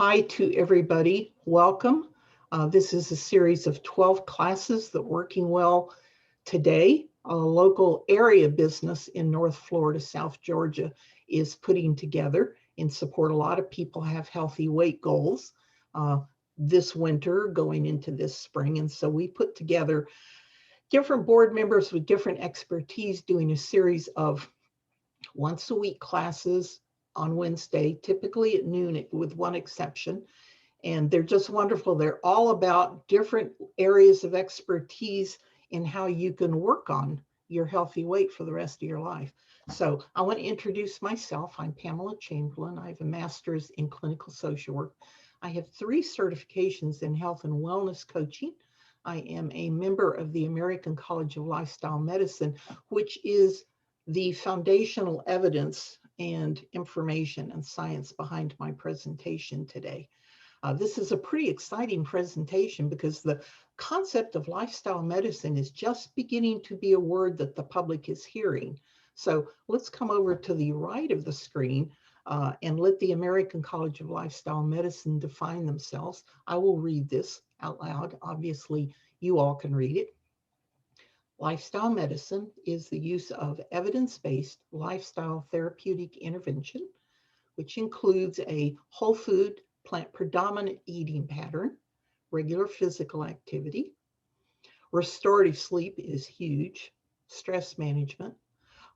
Hi to everybody. Welcome. This is a series of 12 classes that Working Well Today, a local area business in North Florida, South Georgia, is putting together in support. A lot of people have healthy weight goals this winter going into this spring. And so we put together different board members with different expertise doing a series of once a week classes on Wednesday, typically at noon with one exception. And they're just wonderful. They're all about different areas of expertise in how you can work on your healthy weight for the rest of your life. So I want to introduce myself. I'm Pamela Chamberlynn. I have a master's in clinical social work. I have 3 certifications in health and wellness coaching. I am a member of the American College of Lifestyle Medicine, which is the foundational evidence and information and science behind my presentation today. This is a pretty exciting presentation because the concept of lifestyle medicine is just beginning to be a word that the public is hearing. So let's come over to the right of the screen and let the American College of Lifestyle Medicine define themselves. I will read this out loud. Obviously, you all can read it. Lifestyle medicine is the use of evidence-based lifestyle therapeutic intervention, which includes a whole food, plant predominant eating pattern, regular physical activity. Restorative sleep is huge, stress management,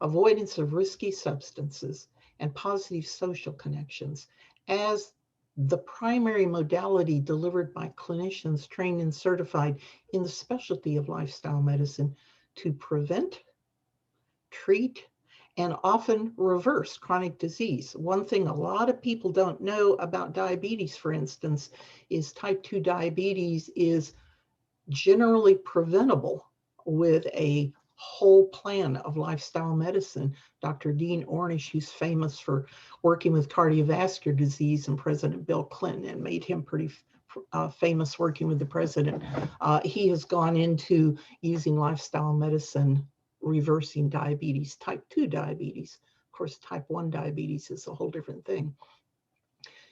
avoidance of risky substances, and positive social connections as the primary modality delivered by clinicians trained and certified in the specialty of lifestyle medicine to prevent, treat, and often reverse chronic disease. One thing a lot of people don't know about diabetes, for instance, is type 2 diabetes is generally preventable with a whole plan of lifestyle medicine. Dr. Dean Ornish, who's famous for working with cardiovascular disease, and President Bill Clinton, and made him pretty famous working with the president. He has gone into using lifestyle medicine reversing diabetes, type 2 diabetes. Of course, type 1 diabetes is a whole different thing.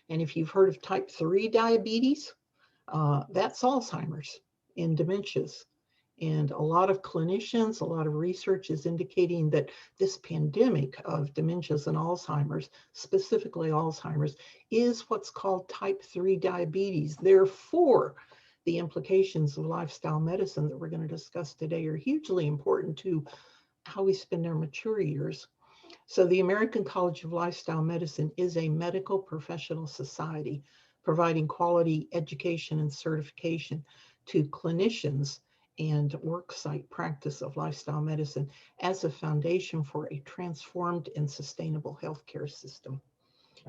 And if you've heard of type 3 diabetes, that's Alzheimer's and dementias. And a lot of clinicians, a lot of research is indicating that this pandemic of dementias and Alzheimer's, specifically Alzheimer's, is what's called type 3 diabetes. Therefore, the implications of lifestyle medicine that we're going to discuss today are hugely important to how we spend our mature years. So the American College of Lifestyle Medicine is a medical professional society providing quality education and certification to clinicians and worksite practice of lifestyle medicine as a foundation for a transformed and sustainable healthcare system.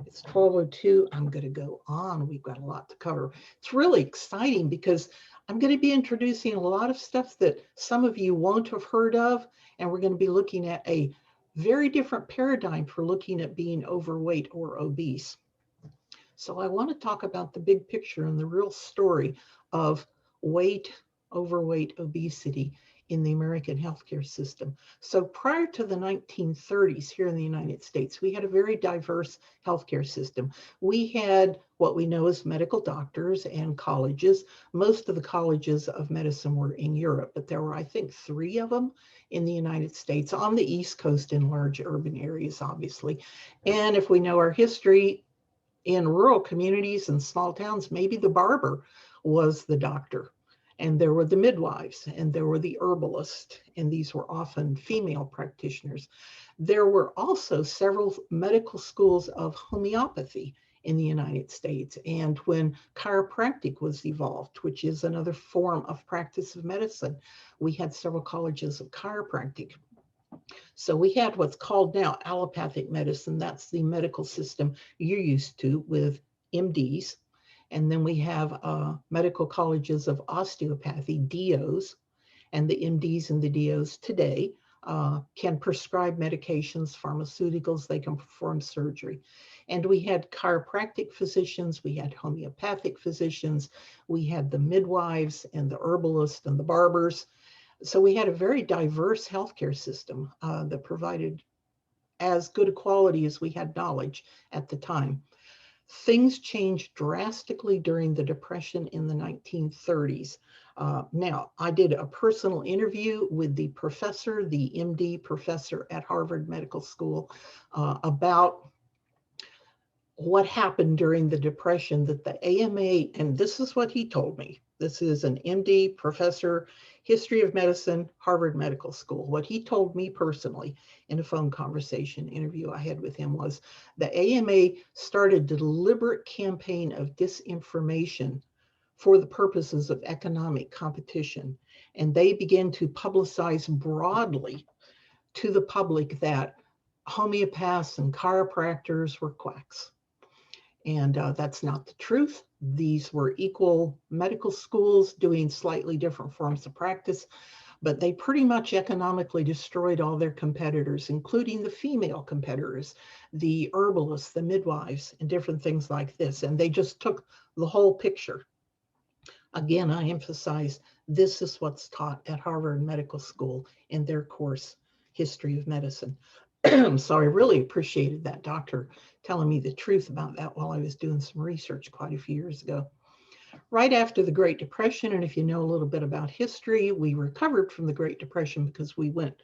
It's 12:02. I'm going to go on. We've got a lot to cover. It's really exciting because I'm going to be introducing a lot of stuff that some of you won't have heard of, and we're going to be looking at a very different paradigm for looking at being overweight or obese. So I want to talk about the big picture and the real story of weight, overweight, obesity in the American healthcare system. So prior to the 1930s here in the United States, we had a very diverse healthcare system. We had what we know as medical doctors and colleges. Most of the colleges of medicine were in Europe, but there were, I think, 3 of them in the United States on the East Coast in large urban areas, obviously. And if we know our history, in rural communities and small towns, maybe the barber was the doctor, and there were the midwives, and there were the herbalists, and these were often female practitioners. There were also several medical schools of homeopathy in the United States, and when chiropractic was evolved, which is another form of practice of medicine, we had several colleges of chiropractic. So we had what's called now allopathic medicine. That's the medical system you're used to with MDs. And then we have medical colleges of osteopathy, DOs, and the MDs and the DOs today can prescribe medications, pharmaceuticals, they can perform surgery. And we had chiropractic physicians, we had homeopathic physicians, we had the midwives and the herbalists and the barbers. So we had a very diverse healthcare system that provided as good a quality as we had knowledge at the time. Things changed drastically during the Depression in the 1930s. Now, I did a personal interview with the professor, the MD professor at Harvard Medical School, about what happened during the Depression, that the AMA, and this is what he told me. This is an MD professor, history of medicine, Harvard Medical School. What he told me personally in a phone conversation interview I had with him was the AMA started a deliberate campaign of disinformation for the purposes of economic competition. And they began to publicize broadly to the public that homeopaths and chiropractors were quacks. And that's not the truth. These were equal medical schools doing slightly different forms of practice, but they pretty much economically destroyed all their competitors, including the female competitors, the herbalists, the midwives, and different things like this. And they just took the whole picture. Again, I emphasize this is what's taught at Harvard Medical School in their course, History of Medicine. So I really appreciated that doctor telling me the truth about that while I was doing some research quite a few years ago. Right after the Great Depression, and if you know a little bit about history, we recovered from the Great Depression because we went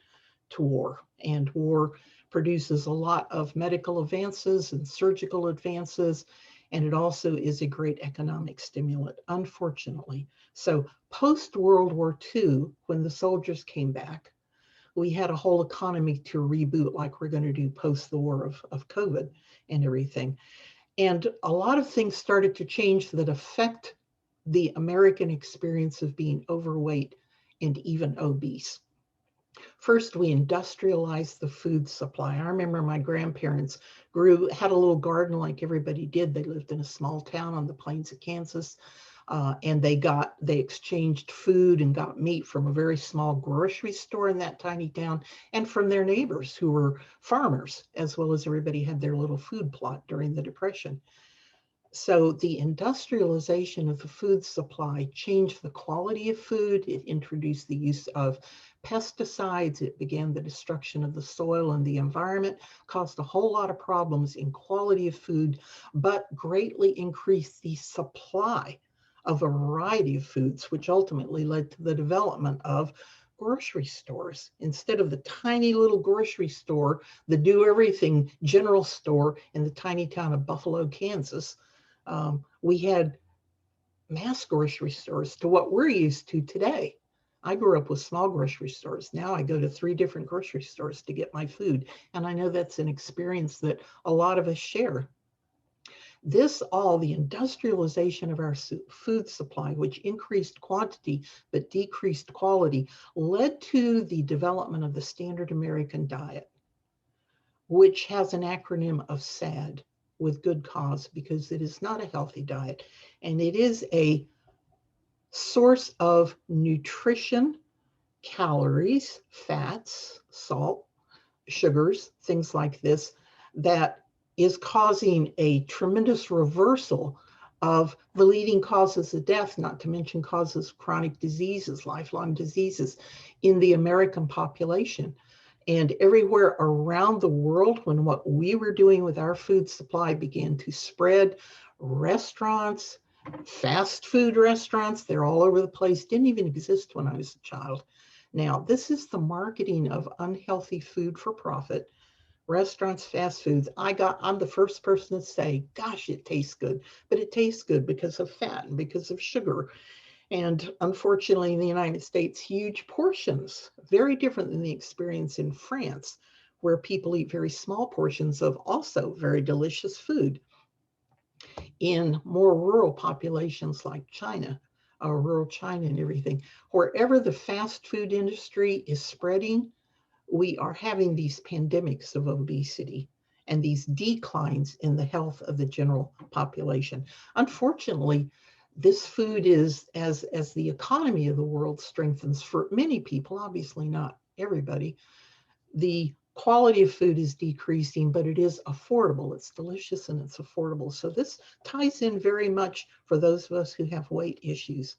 to war, and war produces a lot of medical advances and surgical advances, and it also is a great economic stimulant, unfortunately. So post-World War II, when the soldiers came back, we had a whole economy to reboot like we're going to do post the war of COVID and everything. And a lot of things started to change that affect the American experience of being overweight and even obese. First, we industrialized the food supply. I remember my grandparents had a little garden like everybody did. They lived in a small town on the plains of Kansas. And they exchanged food and got meat from a very small grocery store in that tiny town and from their neighbors who were farmers, as well as everybody had their little food plot during the Depression. So the industrialization of the food supply changed the quality of food. It introduced the use of pesticides. It began the destruction of the soil and the environment, caused a whole lot of problems in quality of food, but greatly increased the supply of a variety of foods, which ultimately led to the development of grocery stores. Instead of the tiny little grocery store, the do-everything general store in the tiny town of Buffalo, Kansas, we had mass grocery stores to what we're used to today. I grew up with small grocery stores. Now I go to 3 different grocery stores to get my food. And I know that's an experience that a lot of us share. The industrialization of our food supply, which increased quantity but decreased quality, led to the development of the standard American diet, which has an acronym of SAD, with good cause, because it is not a healthy diet. And it is a source of nutrition, calories, fats, salt, sugars, things like this, that is causing a tremendous reversal of the leading causes of death, not to mention causes of chronic diseases, lifelong diseases in the American population. And everywhere around the world, when what we were doing with our food supply began to spread, restaurants, fast food restaurants, they're all over the place, didn't even exist when I was a child. Now, this is the marketing of unhealthy food for profit. Restaurants, fast foods. I'm the first person to say, gosh, it tastes good, but it tastes good because of fat and because of sugar. And unfortunately, in the United States, huge portions, very different than the experience in France, where people eat very small portions of also very delicious food. In more rural populations like China, rural China and everything, wherever the fast food industry is spreading, we are having these pandemics of obesity and these declines in the health of the general population. Unfortunately, this food is, as the economy of the world strengthens for many people, obviously not everybody, the quality of food is decreasing, but it is affordable. It's delicious and it's affordable. So this ties in very much for those of us who have weight issues.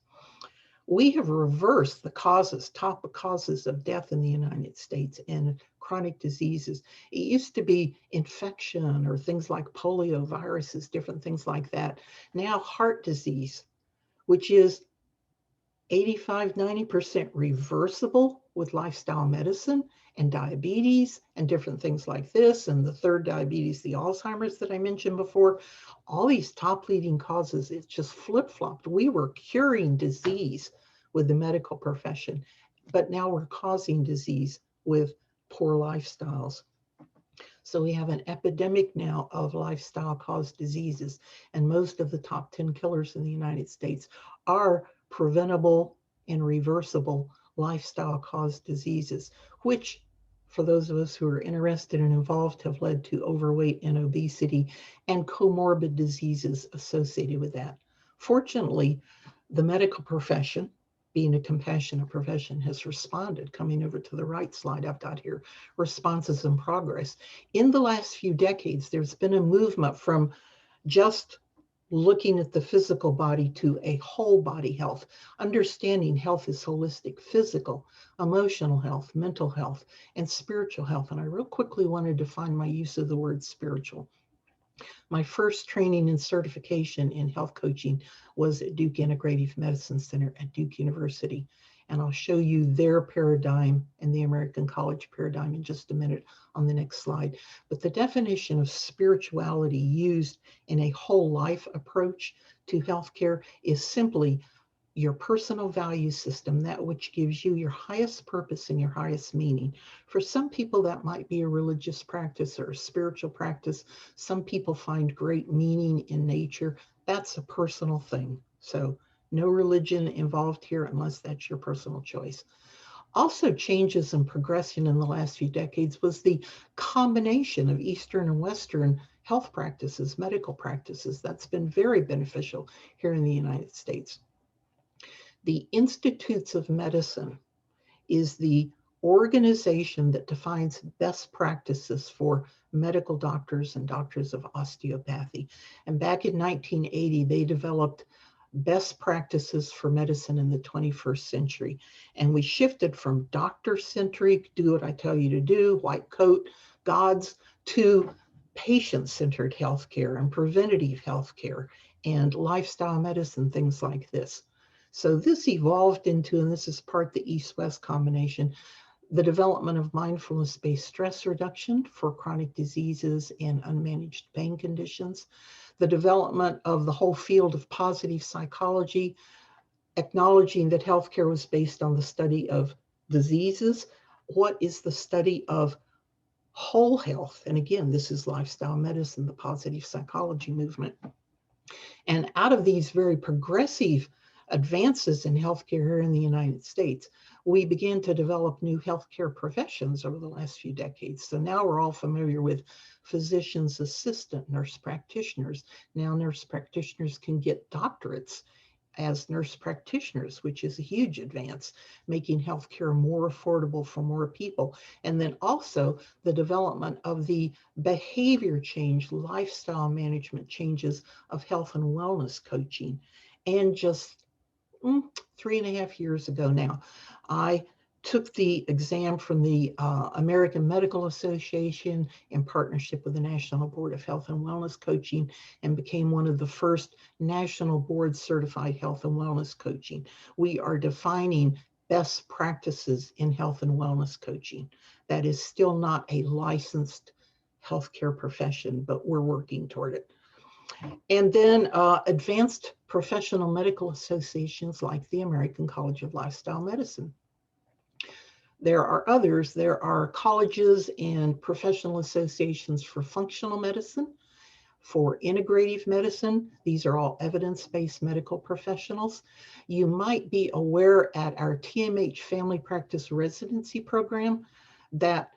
We have reversed the top causes of death in the United States, and chronic diseases. It used to be infection or things like polio, viruses, different things like that. Now heart disease, which is 85–90% reversible with lifestyle medicine, and diabetes and different things like this, and the third diabetes, the Alzheimer's that I mentioned before, all these top leading causes, it's just flip-flopped. We were curing disease with the medical profession, but now we're causing disease with poor lifestyles. So we have an epidemic now of lifestyle-caused diseases, and most of the top 10 killers in the United States are preventable and reversible lifestyle-caused diseases, which, for those of us who are interested and involved, have led to overweight and obesity and comorbid diseases associated with that. Fortunately, the medical profession, being a compassionate profession, has responded. Coming over to the right slide I've got here, responses and progress. In the last few decades, there's been a movement from just looking at the physical body to a whole body health, understanding health is holistic, physical, emotional health, mental health, and spiritual health. And I real quickly want to define my use of the word spiritual. My first training and certification in health coaching was at Duke Integrative Medicine Center at Duke University. And I'll show you their paradigm and the American College paradigm in just a minute on the next slide. But the definition of spirituality used in a whole life approach to healthcare is simply your personal value system, that which gives you your highest purpose and your highest meaning. For some people, that might be a religious practice or a spiritual practice. Some people find great meaning in nature. That's a personal thing. So no religion involved here unless that's your personal choice. Also, changes and progression in the last few decades was the combination of Eastern and Western health practices, medical practices. That's been very beneficial here in the United States. The Institutes of Medicine is the organization that defines best practices for medical doctors and doctors of osteopathy. And back in 1980, they developed best practices for medicine in the 21st century. And we shifted from doctor-centric, do what I tell you to do, white coat, gods, to patient-centered healthcare and preventative healthcare and lifestyle medicine, things like this. So this evolved into, and this is part the East-West combination, the development of mindfulness-based stress reduction for chronic diseases and unmanaged pain conditions, the development of the whole field of positive psychology, acknowledging that healthcare was based on the study of diseases. What is the study of whole health? And again, this is lifestyle medicine, the positive psychology movement. And out of these very progressive advances in healthcare here in the United States, we began to develop new healthcare professions over the last few decades. So now we're all familiar with physician's assistant, nurse practitioners. Now nurse practitioners can get doctorates as nurse practitioners, which is a huge advance, making healthcare more affordable for more people. And then also the development of the behavior change, lifestyle management changes of health and wellness coaching. And just 3.5 years ago now, I took the exam from the American Medical Association in partnership with the National Board of Health and Wellness Coaching and became one of the first national board certified health and wellness coaching. We are defining best practices in health and wellness coaching. That is still not a licensed healthcare profession, but we're working toward it. And then advanced professional medical associations like the American College of Lifestyle Medicine. There are others. There are colleges and professional associations for functional medicine, for integrative medicine. These are all evidence-based medical professionals. You might be aware at our TMH Family Practice Residency Program that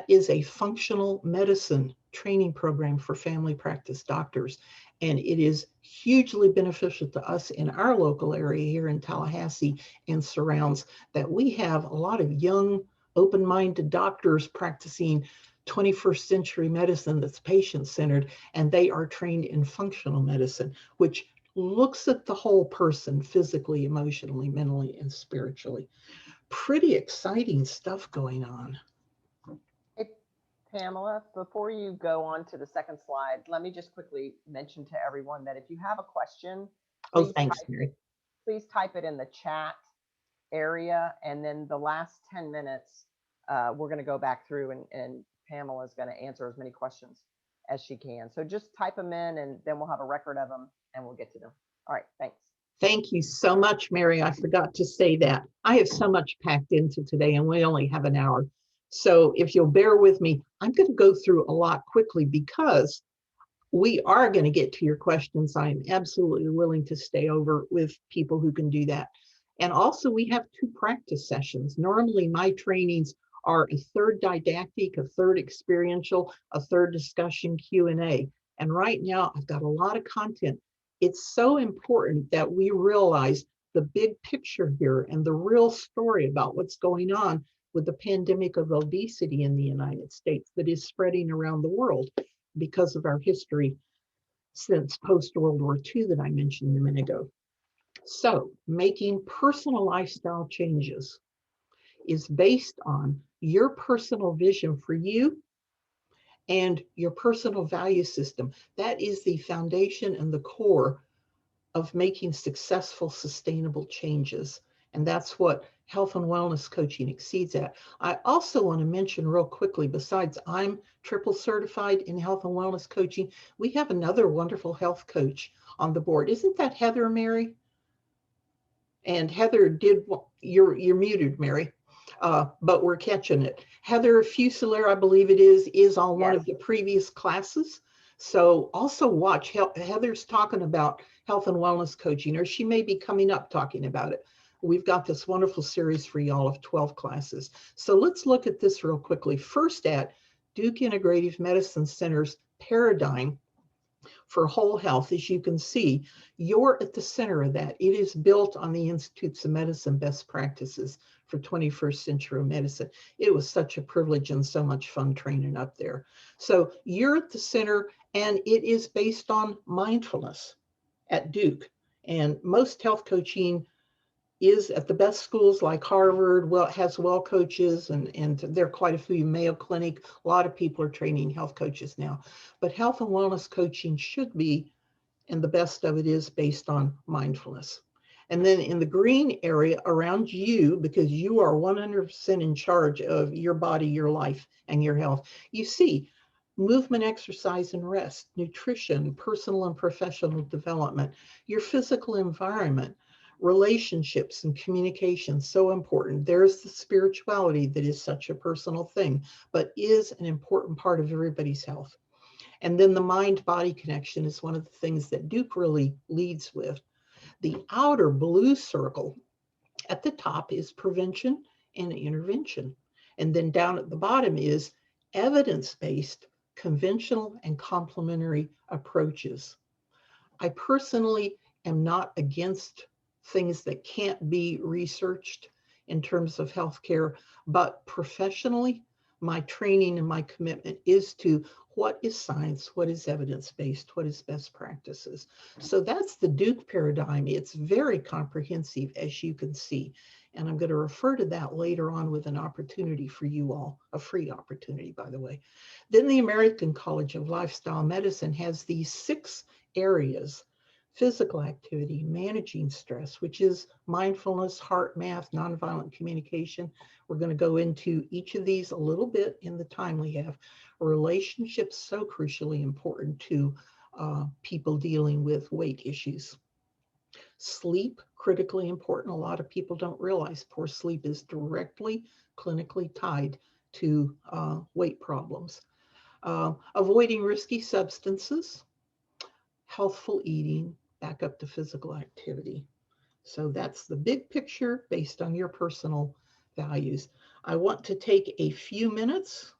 is a functional medicine training program for family practice doctors. And it is hugely beneficial to us in our local area here in Tallahassee and surrounds that we have a lot of young, open-minded doctors practicing 21st century medicine that's patient-centered, and they are trained in functional medicine, which looks at the whole person physically, emotionally, mentally, and spiritually. Pretty exciting stuff going on. Pamela, before you go on to the second slide, let me just quickly mention to everyone that if you have a question, Oh, please thanks, type Mary. in the chat area, and then the last 10 minutes, we're going to go back through and Pamela is going to answer as many questions as she can. So just type them in, and then we'll have a record of them, and we'll get to them. All right, thanks. Thank you so much, Mary. I forgot to say that. I have so much packed into today, and we only have an hour. So if you'll bear with me, I'm going to go through a lot quickly because we are going to get to your questions. I'm absolutely willing to stay over with people who can do that. And also, we have 2 practice sessions. Normally, my trainings are a third didactic, a third experiential, a third discussion Q&A. And right now, I've got a lot of content. It's so important that we realize the big picture here and the real story about what's going on with the pandemic of obesity in the United States that is spreading around the world because of our history since post-World War II that I mentioned a minute ago. So making personal lifestyle changes is based on your personal vision for you and your personal value system. That is the foundation and the core of making successful, sustainable changes. And that's what health and wellness coaching exceeds at. I also want to mention real quickly, besides I'm triple certified in health and wellness coaching, we have another wonderful health coach on the board. Isn't that Heather, Mary? And Heather you're muted, Mary, but we're catching it. Heather Fuselier, I believe it is on one Yes. of the previous classes. So also watch, Heather's talking about health and wellness coaching, or she may be coming up talking about it. We've got this wonderful series for y'all of 12 classes. So let's look at this real quickly. First at Duke Integrative Medicine Center's paradigm for whole health. As you can see, you're at the center of that. It is built on the Institutes of Medicine best practices for 21st century medicine. It was such a privilege and so much fun training up there. So you're at the center, and it is based on mindfulness at Duke. And most health coaching is at the best schools like Harvard, has well coaches, and there are quite a few, Mayo Clinic. A lot of people are training health coaches now. But health and wellness coaching should be, and the best of it is based on mindfulness. And then in the green area around you, because you are 100% in charge of your body, your life, and your health, you see movement, exercise, and rest, nutrition, personal and professional development, your physical environment, relationships and communication, so important. There's the spirituality that is such a personal thing, but is an important part of everybody's health. And then the mind-body connection is one of the things that Duke really leads with. The outer blue circle at the top is prevention and intervention. And then down at the bottom is evidence-based, conventional, and complementary approaches. I personally am not against things that can't be researched in terms of healthcare, but professionally, my training and my commitment is to what is science, what is evidence-based, what is best practices. So that's the Duke paradigm. It's very comprehensive, as you can see. And I'm going to refer to that later on with an opportunity for you all, a free opportunity, by the way. Then the American College of Lifestyle Medicine has these 6 areas: physical activity, managing stress, which is mindfulness, heart math, nonviolent communication. We're going to go into each of these a little bit in the time we have. Relationships, so crucially important to people dealing with weight issues. Sleep, critically important. A lot of people don't realize poor sleep is directly clinically tied to weight problems. Avoiding risky substances, healthful eating, back up to physical activity. So that's the big picture based on your personal values. I want to take a few minutes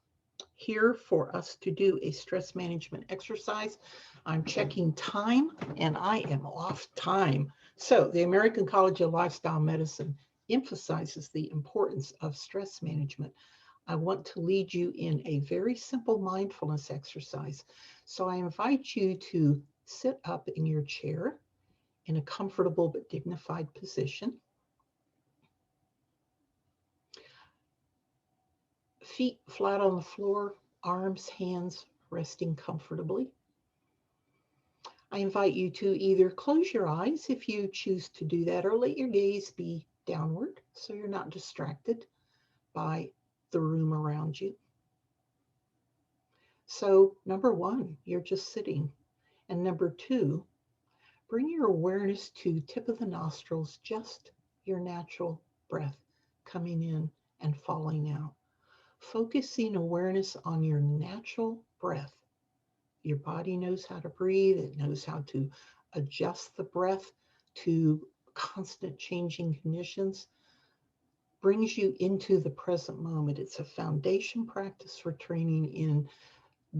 here for us to do a stress management exercise. I'm checking time and I am off time. So the American College of Lifestyle Medicine emphasizes the importance of stress management. I want to lead you in a very simple mindfulness exercise. So I invite you to sit up in your chair in a comfortable but dignified position. Feet flat on the floor, arms, hands resting comfortably. I invite you to either close your eyes if you choose to do that, or let your gaze be downward so you're not distracted by the room around you. So number one, you're just sitting. And number two, bring your awareness to tip of the nostrils, just your natural breath coming in and falling out. Focusing awareness on your natural breath. Your body knows how to breathe. It knows how to adjust the breath to constant changing conditions. Brings you into the present moment. It's a foundation practice for training in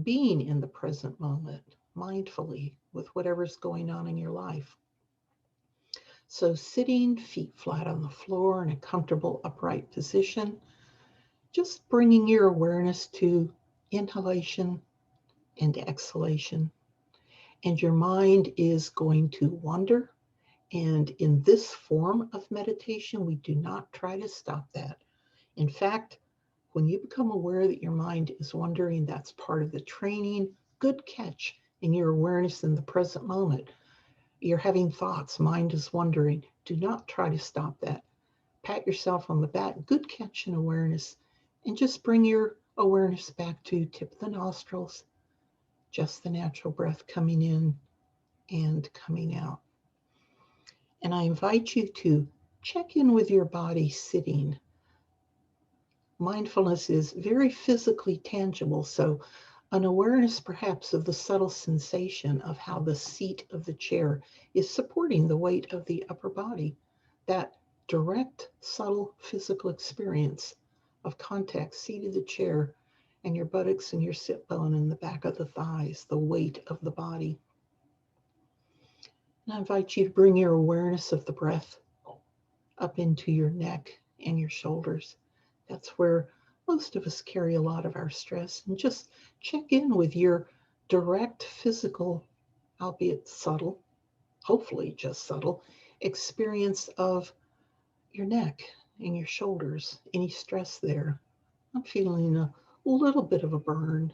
being in the present moment, mindfully with whatever's going on in your life. So sitting, feet flat on the floor in a comfortable upright position, just bringing your awareness to inhalation and exhalation. And your mind is going to wander. And in this form of meditation, we do not try to stop that. In fact, when you become aware that your mind is wandering, that's part of the training. Good catch in your awareness in the present moment. You're having thoughts, mind is wandering. Do not try to stop that. Pat yourself on the back. Good catch in awareness. And just bring your awareness back to tip of the nostrils. Just the natural breath coming in and coming out. And I invite you to check in with your body sitting. Mindfulness is very physically tangible, so an awareness perhaps of the subtle sensation of how the seat of the chair is supporting the weight of the upper body. That direct, subtle physical experience of contact, seat of the chair, and your buttocks and your sit bone and the back of the thighs, the weight of the body. And I invite you to bring your awareness of the breath up into your neck and your shoulders. That's where most of us carry a lot of our stress. And just check in with your direct physical, albeit subtle, hopefully just subtle, experience of your neck and your shoulders. Any stress there? I'm feeling a little bit of a burn.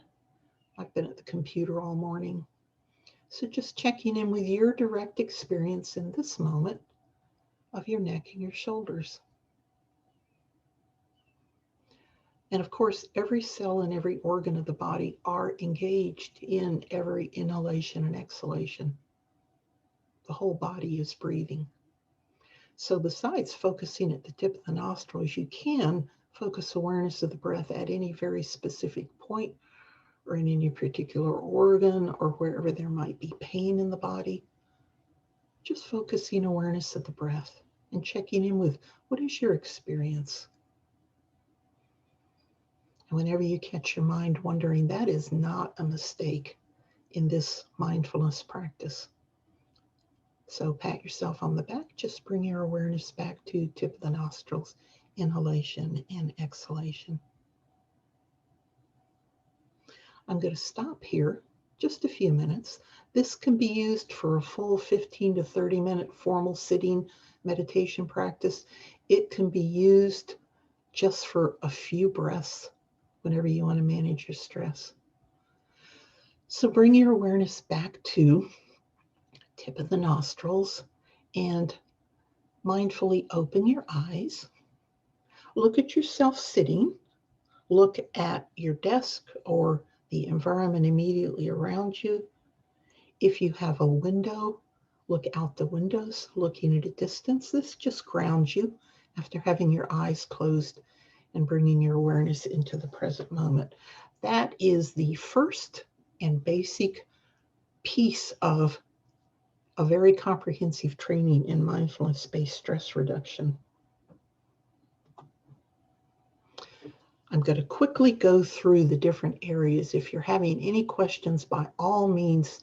I've been at the computer all morning. So just checking in with your direct experience in this moment of your neck and your shoulders. And of course, every cell and every organ of the body are engaged in every inhalation and exhalation. The whole body is breathing. So besides focusing at the tip of the nostrils, you can focus awareness of the breath at any very specific point or in any particular organ or wherever there might be pain in the body. Just focusing awareness of the breath and checking in with what is your experience. And whenever you catch your mind wandering, that is not a mistake in this mindfulness practice. So pat yourself on the back, just bring your awareness back to tip of the nostrils, inhalation and exhalation. I'm going to stop here just a few minutes. This can be used for a full 15 to 30 minute formal sitting meditation practice. It can be used just for a few breaths whenever you want to manage your stress. So bring your awareness back to tip of the nostrils and mindfully open your eyes. Look at yourself sitting. Look at your desk or the environment immediately around you. If you have a window, look out the windows, looking at a distance. This just grounds you after having your eyes closed and bringing your awareness into the present moment. That is the first and basic piece of a very comprehensive training in mindfulness-based stress reduction. I'm going to quickly go through the different areas. If you're having any questions, by all means,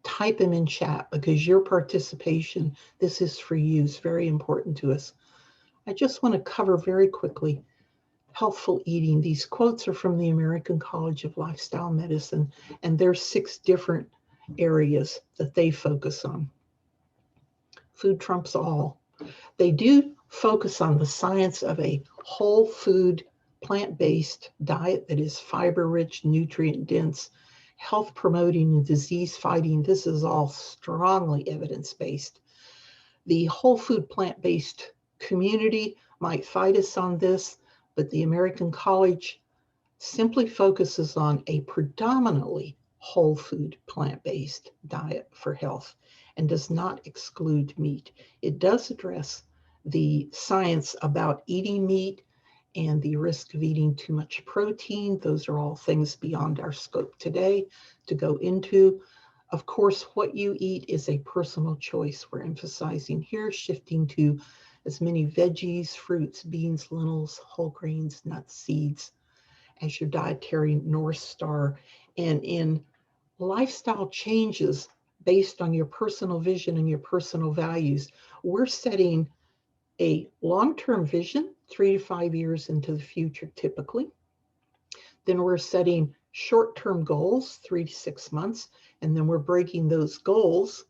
type them in chat because your participation, this is for you, is very important to us. I just want to cover very quickly healthful eating. These quotes are from the American College of Lifestyle Medicine, and there's 6 different areas that they focus on. Food trumps all. They do focus on the science of a whole food plant-based diet that is fiber-rich, nutrient-dense, health-promoting, and disease-fighting. This is all strongly evidence-based. The whole food plant-based community might fight us on this, but the American College simply focuses on a predominantly whole food plant-based diet for health and does not exclude meat. It does address the science about eating meat and the risk of eating too much protein. Those are all things beyond our scope today to go into. Of course, what you eat is a personal choice. We're emphasizing here, shifting to as many veggies, fruits, beans, lentils, whole grains, nuts, seeds as your dietary North Star. And in lifestyle changes based on your personal vision and your personal values, we're setting a long-term vision, 3 to 5 years into the future typically. Then we're setting short-term goals, 3 to 6 months, and then we're breaking those goals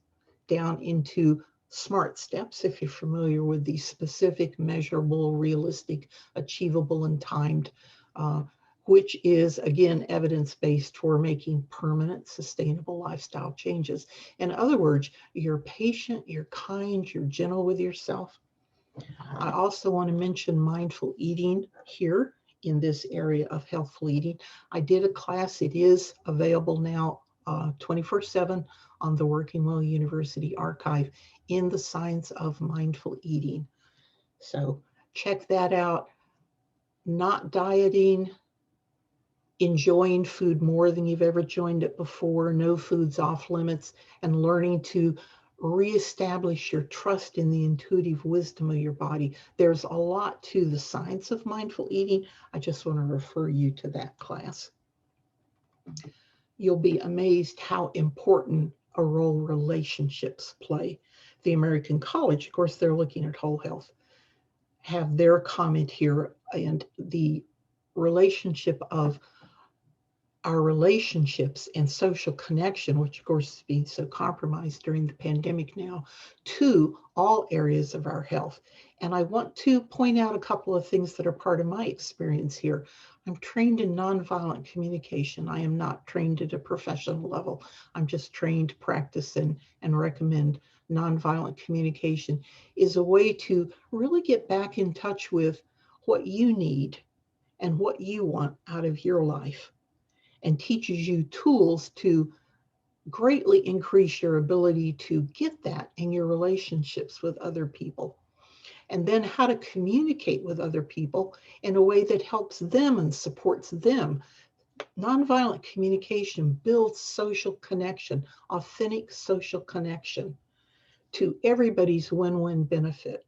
down into SMART steps, if you're familiar with these specific, measurable, realistic, achievable, and timed, which is, again, evidence-based for making permanent, sustainable lifestyle changes. In other words, you're patient, you're kind, you're gentle with yourself. I also want to mention mindful eating here in this area of healthful eating. I did a class. It is available now 24/7 on the Working Well University archive in the science of mindful eating. So check that out. Not dieting, enjoying food more than you've ever enjoyed it before, no foods off limits, and learning to reestablish your trust in the intuitive wisdom of your body. There's a lot to the science of mindful eating. I just want to refer you to that class. You'll be amazed how important a role relationships play. The American College, of course, they're looking at whole health, have their comment here, and the relationship of our relationships and social connection, which of course is being so compromised during the pandemic now, to all areas of our health. And I want to point out a couple of things that are part of my experience here. I'm trained in nonviolent communication. I am not trained at a professional level. I'm just trained to practice and recommend nonviolent communication is a way to really get back in touch with what you need and what you want out of your life, and teaches you tools to greatly increase your ability to get that in your relationships with other people. And then how to communicate with other people in a way that helps them and supports them. Nonviolent communication builds social connection, authentic social connection to everybody's win-win benefit,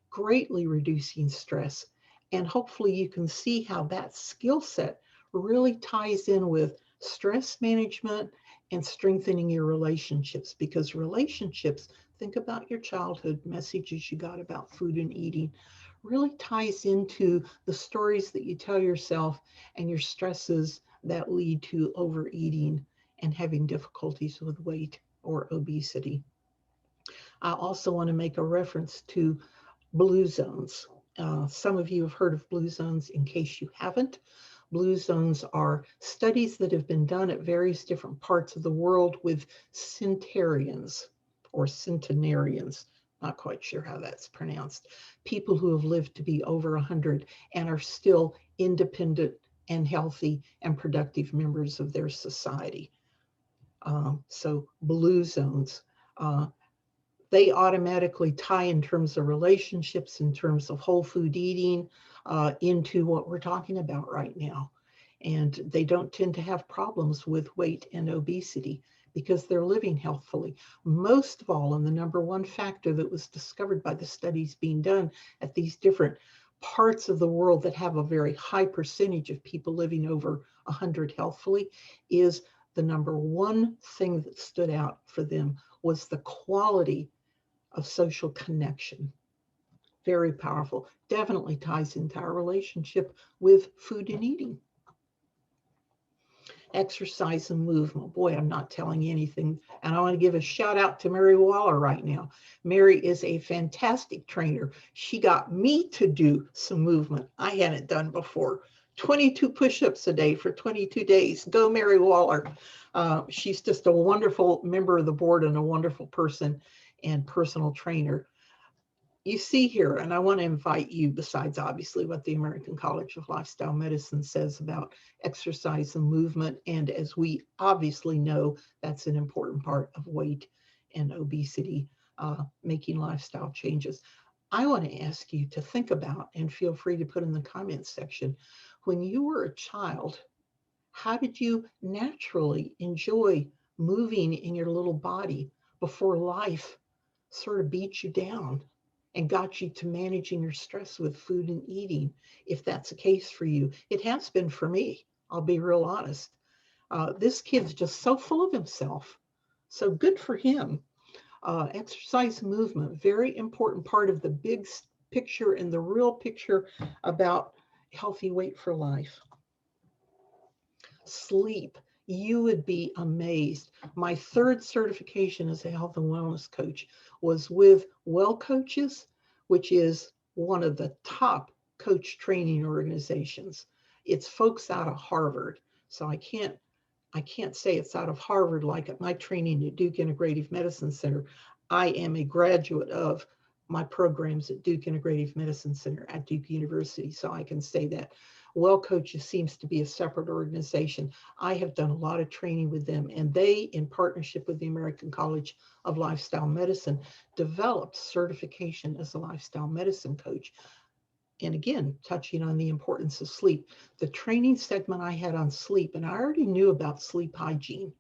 greatly reducing stress. And hopefully you can see how that skill set really ties in with stress management and strengthening your relationships, because relationships, think about your childhood messages you got about food and eating, really ties into the stories that you tell yourself and your stresses that lead to overeating and having difficulties with weight or obesity. I also want to make a reference to blue zones. Some of you have heard of blue zones. In case you haven't, blue zones are studies that have been done at various different parts of the world with centenarians or centenarians, not quite sure how that's pronounced, people who have lived to be over 100 and are still independent and healthy and productive members of their society. So blue zones. They automatically tie in terms of relationships, in terms of whole food eating, into what we're talking about right now. And they don't tend to have problems with weight and obesity because they're living healthfully. Most of all, and the number one factor that was discovered by the studies being done at these different parts of the world that have a very high percentage of people living over 100 healthfully, is the number one thing that stood out for them was the quality of social connection. Very powerful. Definitely ties into our relationship with food and eating. Exercise and movement. Boy, I'm not telling you anything. And I want to give a shout out to Mary Waller right now. Mary is a fantastic trainer. She got me to do some movement I hadn't done before. 22 push-ups a day for 22 days. Go Mary Waller. She's just a wonderful member of the board and a wonderful person and personal trainer. You see here, and I want to invite you, besides obviously what the American College of Lifestyle Medicine says about exercise and movement, and as we obviously know, that's an important part of weight and obesity, making lifestyle changes. I want to ask you to think about, and feel free to put in the comments section, when you were a child, how did you naturally enjoy moving in your little body before life sort of beat you down and got you to managing your stress with food and eating? If that's the case for you, it has been for me. I'll be real honest. This kid's just so full of himself. So good for him. Exercise and movement, very important part of the big picture and the real picture about healthy weight for life. Sleep. You would be amazed. My third certification as a health and wellness coach was with Well Coaches, which is one of the top coach training organizations. It's folks out of Harvard. So I can't say it's out of Harvard like at my training at Duke Integrative Medicine Center. I am a graduate of my programs at Duke Integrative Medicine Center at Duke University, so I can say that. Well Coaches seems to be a separate organization. I have done a lot of training with them, and they, in partnership with the American College of Lifestyle Medicine, developed certification as a lifestyle medicine coach. And again, touching on the importance of sleep, the training segment I had on sleep, and I already knew about sleep hygiene,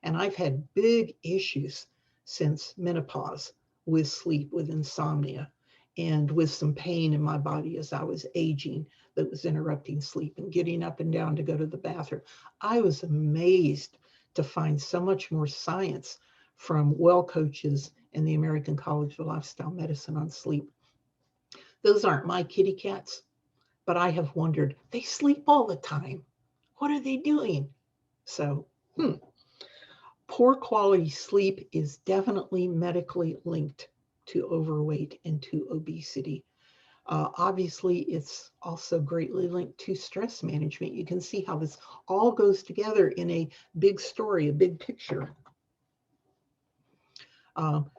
and I've had big issues since menopause with sleep, with insomnia, and with some pain in my body as I was aging that was interrupting sleep and getting up and down to go to the bathroom. I was amazed to find so much more science from Well Coaches and the American College of Lifestyle Medicine on sleep. Those aren't my kitty cats, but I have wondered, they sleep all the time. What are they doing? So, poor quality sleep is definitely medically linked to overweight and to obesity. Obviously, it's also greatly linked to stress management. You can see how this all goes together in a big story, a big picture.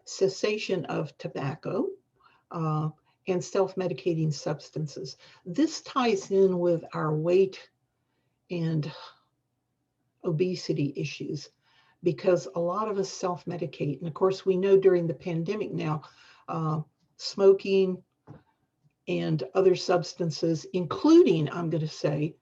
Cessation of tobacco, and self-medicating substances. This ties in with our weight and obesity issues, because a lot of us self-medicate. And of course, we know during the pandemic now, smoking and other substances, including, I'm going to say,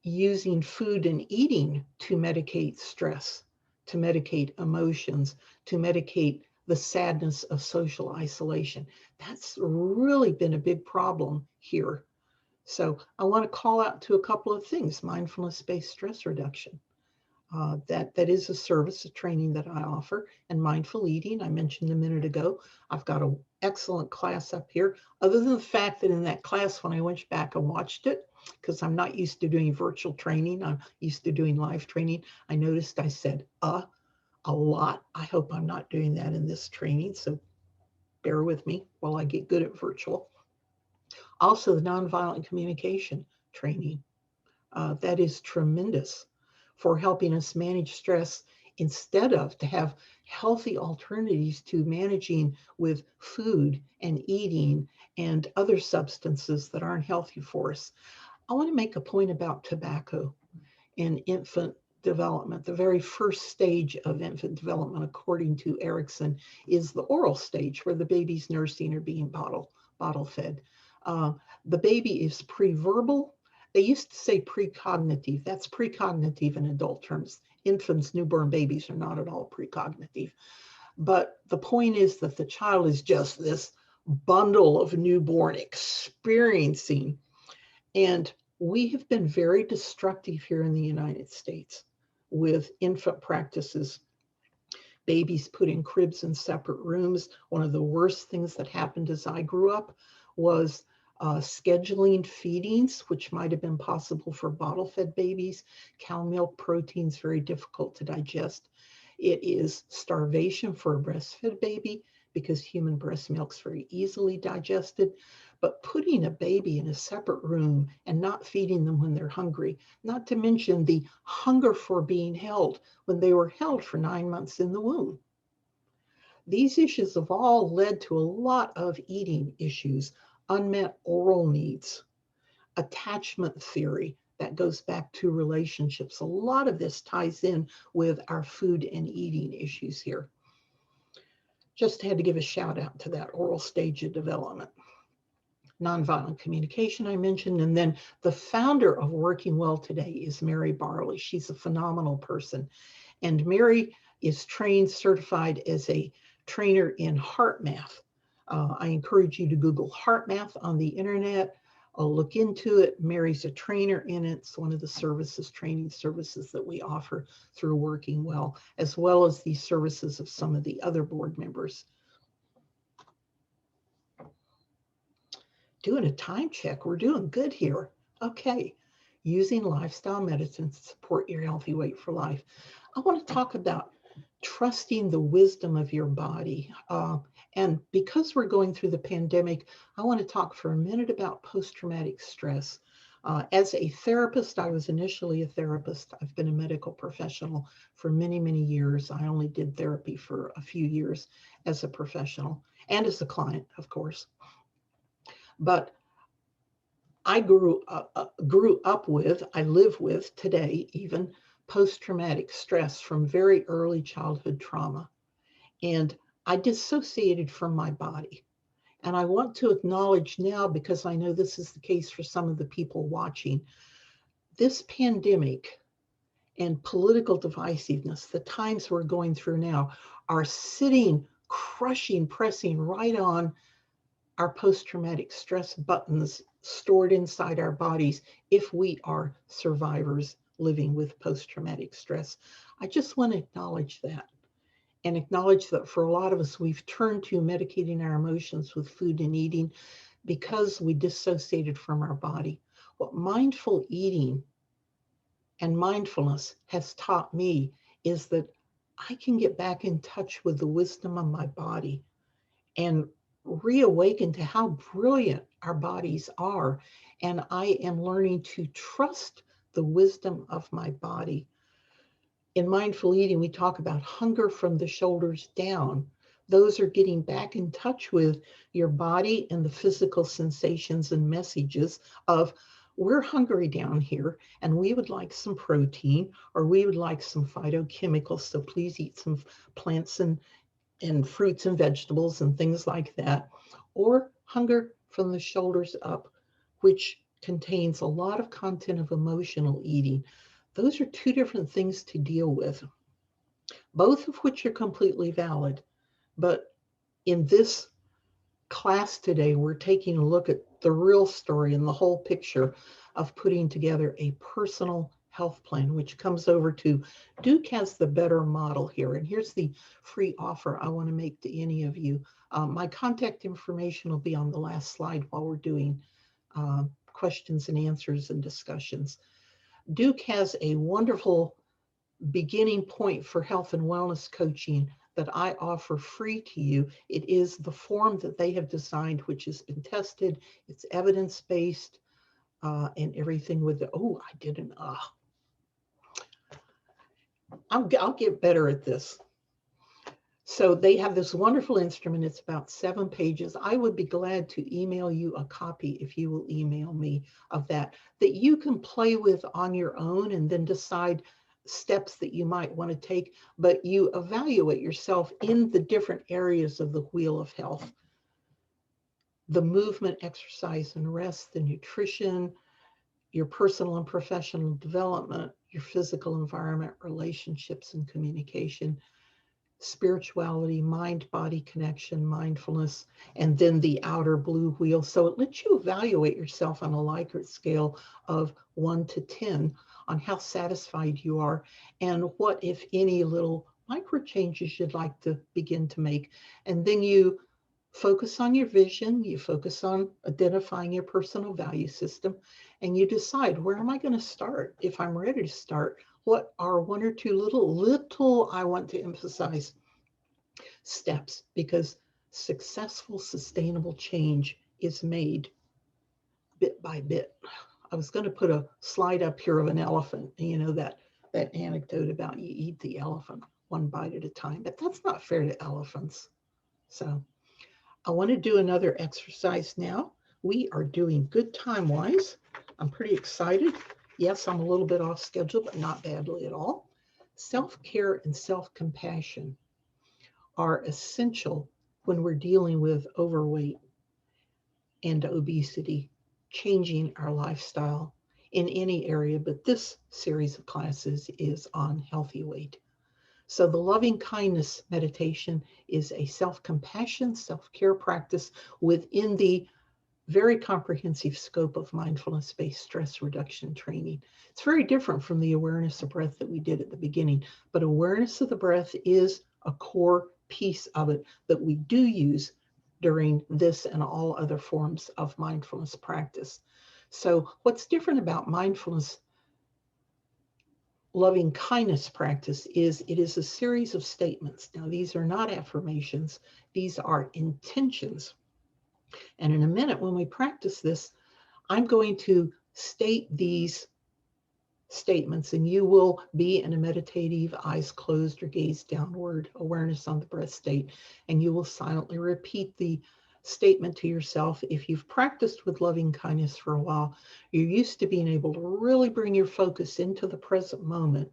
using food and eating to medicate stress, to medicate emotions, to medicate the sadness of social isolation. That's really been a big problem here. So I want to call out to a couple of things. Mindfulness-based stress reduction. That is a service, a training that I offer. And mindful eating, I mentioned a minute ago. I've got an excellent class up here. Other than the fact that in that class, when I went back and watched it, because I'm not used to doing virtual training, I'm used to doing live training, I noticed I said a lot. I hope I'm not doing that in this training, so bear with me while I get good at virtual. Also, the nonviolent communication training. That is tremendous for helping us manage stress, instead of to have healthy alternatives to managing with food and eating and other substances that aren't healthy for us. I want to make a point about tobacco and infant development. The very first stage of infant development, according to Erickson, is the oral stage, where the baby's nursing or being bottle fed. The baby is pre-verbal. They used to say precognitive. That's precognitive in adult terms. Infants, newborn babies are not at all precognitive. But the point is that the child is just this bundle of newborn experiencing. And we have been very destructive here in the United States with infant practices. Babies put in cribs in separate rooms. One of the worst things that happened as I grew up was scheduling feedings, which might have been possible for bottle-fed babies. Cow milk protein is very difficult to digest. It is starvation for a breastfed baby, because human breast milk's very easily digested. But putting a baby in a separate room and not feeding them when they're hungry, not to mention the hunger for being held when they were held for 9 months in the womb. These issues have all led to a lot of eating issues, unmet oral needs, attachment theory that goes back to relationships. A lot of this ties in with our food and eating issues here. Just had to give a shout out to that oral stage of development. Nonviolent communication I mentioned, and then the founder of Working Well Today is Mary Barley. She's a phenomenal person. And Mary is trained, certified as a trainer in heart math. I encourage you to Google heart math on the internet. I'll look into it. Mary's a trainer in it. It's one of the services, training services that we offer through Working Well as the services of some of the other board members. Doing a time check. We're doing good here. Okay. Using lifestyle medicine to support your healthy weight for life. I want to talk about trusting the wisdom of your body. And because we're going through the pandemic, I want to talk for a minute about post-traumatic stress. As a therapist, I was initially a therapist. I've been a medical professional for many, many years. I only did therapy for a few years as a professional and as a client, of course. But I grew up with, I live with today, even post-traumatic stress from very early childhood trauma. And I dissociated from my body. And I want to acknowledge now, because I know this is the case for some of the people watching, this pandemic and political divisiveness, the times we're going through now, are sitting, crushing, pressing right on our post-traumatic stress buttons stored inside our bodies if we are survivors living with post-traumatic stress. I just want to acknowledge that and acknowledge that for a lot of us, we've turned to medicating our emotions with food and eating because we dissociated from our body. What mindful eating and mindfulness has taught me is that I can get back in touch with the wisdom of my body and reawaken to how brilliant our bodies are. And I am learning to trust the wisdom of my body. In mindful eating, we talk about hunger from the shoulders down. Those are getting back in touch with your body and the physical sensations and messages of, we're hungry down here and we would like some protein, or we would like some phytochemicals. So please eat some plants and fruits and vegetables and things like that, or hunger from the shoulders up, which contains a lot of content of emotional eating. Those are two different things to deal with, both of which are completely valid. But in this class today, we're taking a look at the real story and the whole picture of putting together a personal health plan, which comes over to Duke has the better model here. And here's the free offer I want to make to any of you. My contact information will be on the last slide while we're doing questions and answers and discussions. Duke has a wonderful beginning point for health and wellness coaching that I offer free to you. It is the form that they have designed, which has been tested. It's evidence-based and everything with the, oh, I didn't, I'll get better at this. So they have this wonderful instrument. It's about 7 pages. I would be glad to email you a copy if you will email me of that you can play with on your own and then decide steps that you might want to take, but you evaluate yourself in the different areas of the wheel of health. The movement, exercise and rest, the nutrition, your personal and professional development, your physical environment, relationships and communication, spirituality, mind-body connection, mindfulness, and then the outer blue wheel. So it lets you evaluate yourself on a Likert scale of 1 to 10 on how satisfied you are and what, if any, little micro changes you'd like to begin to make. And then you focus on your vision, you focus on identifying your personal value system, and you decide, where am I going to start? If I'm ready to start, what are 1 or 2 little, I want to emphasize, steps? Because successful, sustainable change is made bit by bit. I was going to put a slide up here of an elephant, that anecdote about you eat the elephant one bite at a time, but that's not fair to elephants. So I want to do another exercise now. We are doing good time-wise. I'm pretty excited. Yes, I'm a little bit off schedule, but not badly at all. Self-care and self-compassion are essential when we're dealing with overweight and obesity, changing our lifestyle in any area, but this series of classes is on healthy weight. So the loving kindness meditation is a self-compassion, self-care practice within the very comprehensive scope of mindfulness-based stress reduction training. It's very different from the awareness of breath that we did at the beginning, but awareness of the breath is a core piece of it that we do use during this and all other forms of mindfulness practice. So what's different about mindfulness loving kindness practice is it is a series of statements. Now, these are not affirmations, these are intentions. And in a minute, when we practice this, I'm going to state these statements, and you will be in a meditative, eyes closed or gaze downward, awareness on the breath state, and you will silently repeat the statement to yourself. If you've practiced with loving kindness for a while, you're used to being able to really bring your focus into the present moment.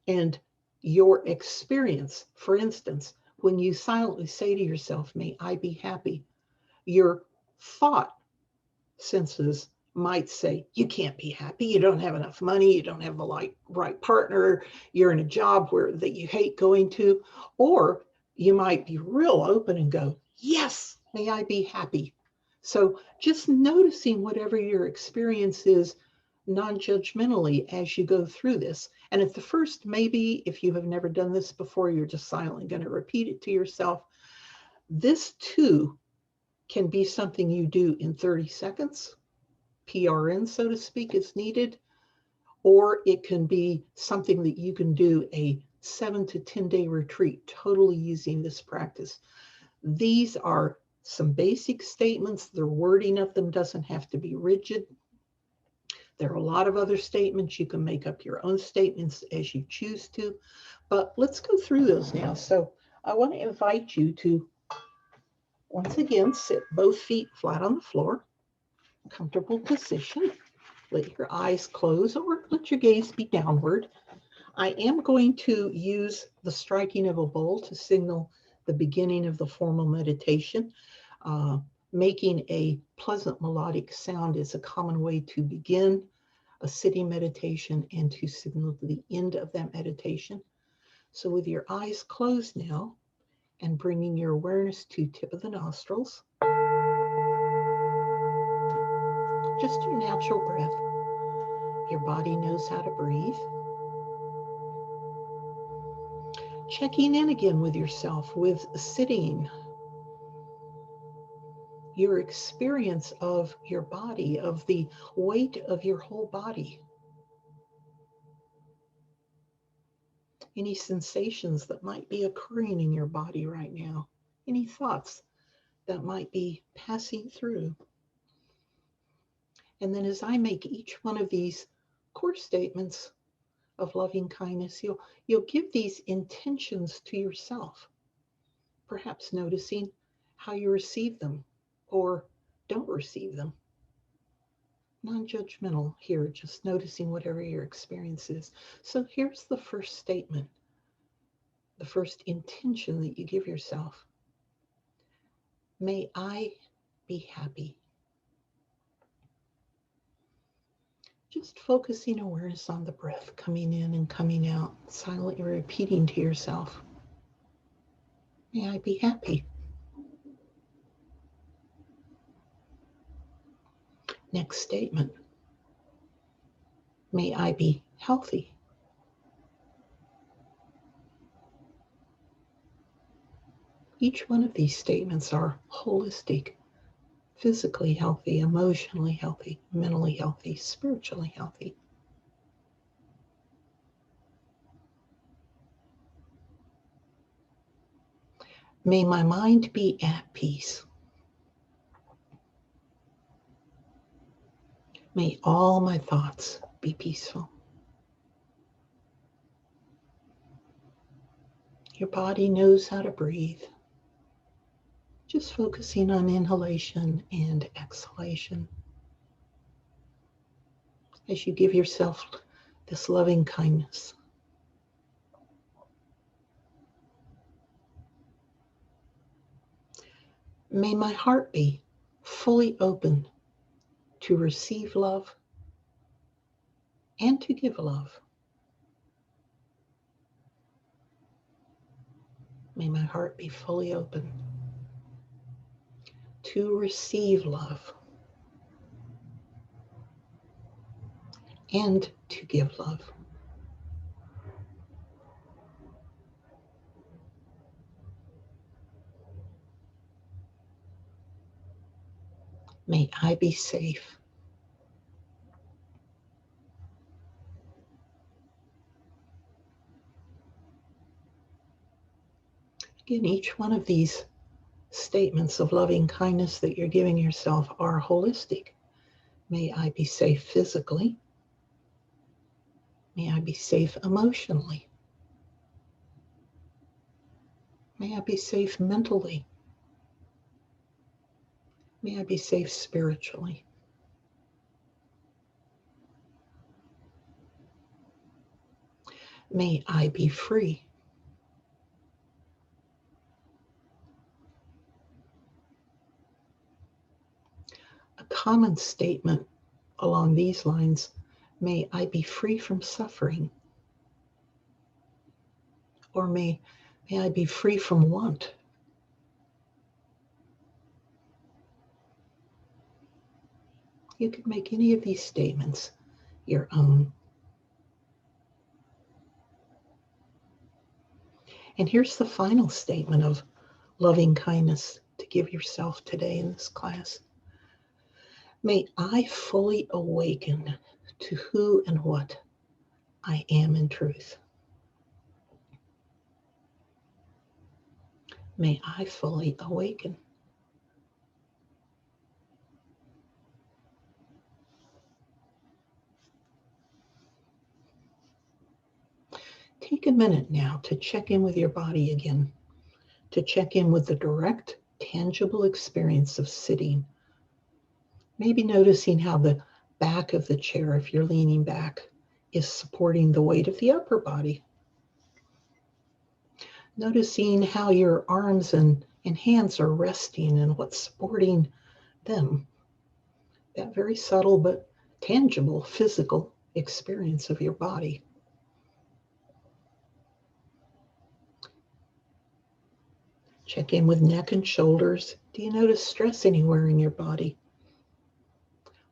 And your experience, for instance, when you silently say to yourself, may I be happy, your thought senses might say, you can't be happy, you don't have enough money, you don't have the right partner, you're in a job that you hate going to, or you might be real open and go, yes, may I be happy. So just noticing whatever your experience is non-judgmentally as you go through this. And at the first, maybe if you have never done this before, you're just silently going to repeat it to yourself. This too can be something you do in 30 seconds. PRN, so to speak, is needed, or it can be something that you can do a 7 to 10 day retreat, totally using this practice. These are some basic statements. The wording of them doesn't have to be rigid. There are a lot of other statements. You can make up your own statements as you choose to, but let's go through those now. So I want to invite you to, once again, sit both feet flat on the floor, comfortable position. Let your eyes close or let your gaze be downward. I am going to use the striking of a bowl to signal the beginning of the formal meditation. Making a pleasant melodic sound is a common way to begin a sitting meditation and to signal the end of that meditation. So with your eyes closed now and bringing your awareness to tip of the nostrils, just your natural breath. Your body knows how to breathe. Checking in again with yourself, with sitting, your experience of your body, of the weight of your whole body. Any sensations that might be occurring in your body right now. Any thoughts that might be passing through. And then as I make each one of these core statements of loving kindness, you'll give these intentions to yourself, perhaps noticing how you receive them or don't receive them. Non-judgmental here, just noticing whatever your experience is. So here's the first statement, the first intention that you give yourself. May I be happy. Just focusing awareness on the breath coming in and coming out, silently repeating to yourself, may I be happy. Next statement, may I be healthy. Each one of these statements are holistic, physically healthy, emotionally healthy, mentally healthy, spiritually healthy. May my mind be at peace. May all my thoughts be peaceful. Your body knows how to breathe. Just focusing on inhalation and exhalation as you give yourself this loving kindness. May my heart be fully open to receive love and to give love. May my heart be fully open to receive love and to give love. May I be safe. Again, each one of these statements of loving kindness that you're giving yourself are holistic. May I be safe physically. May I be safe emotionally. May I be safe mentally. May I be safe spiritually. May I be free. A common statement along these lines, may I be free from suffering. Or may I be free from want. You could make any of these statements your own. And here's the final statement of loving kindness to give yourself today in this class. May I fully awaken to who and what I am in truth. May I fully awaken. Take a minute now to check in with your body again, to check in with the direct, tangible experience of sitting. Maybe noticing how the back of the chair, if you're leaning back, is supporting the weight of the upper body. Noticing how your arms and hands are resting and what's supporting them. That very subtle but tangible physical experience of your body. Check in with neck and shoulders. Do you notice stress anywhere in your body?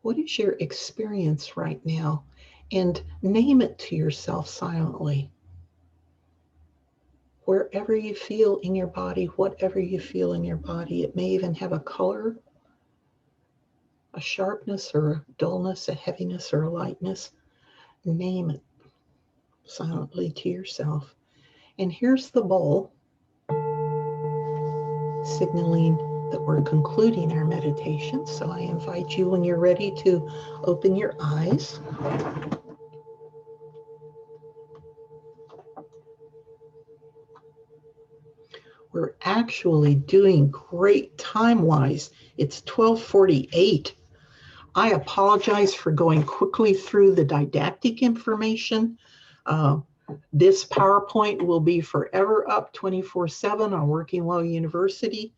What is your experience right now? And name it to yourself silently. Wherever you feel in your body, whatever you feel in your body, it may even have a color, a sharpness or a dullness, a heaviness or a lightness. Name it silently to yourself. And here's the bowl, signaling that we're concluding our meditation. So I invite you, when you're ready, to open your eyes. We're actually doing great time-wise. It's 12:48. I apologize for going quickly through the didactic information. This PowerPoint will be forever up 24/7 on Working Well University.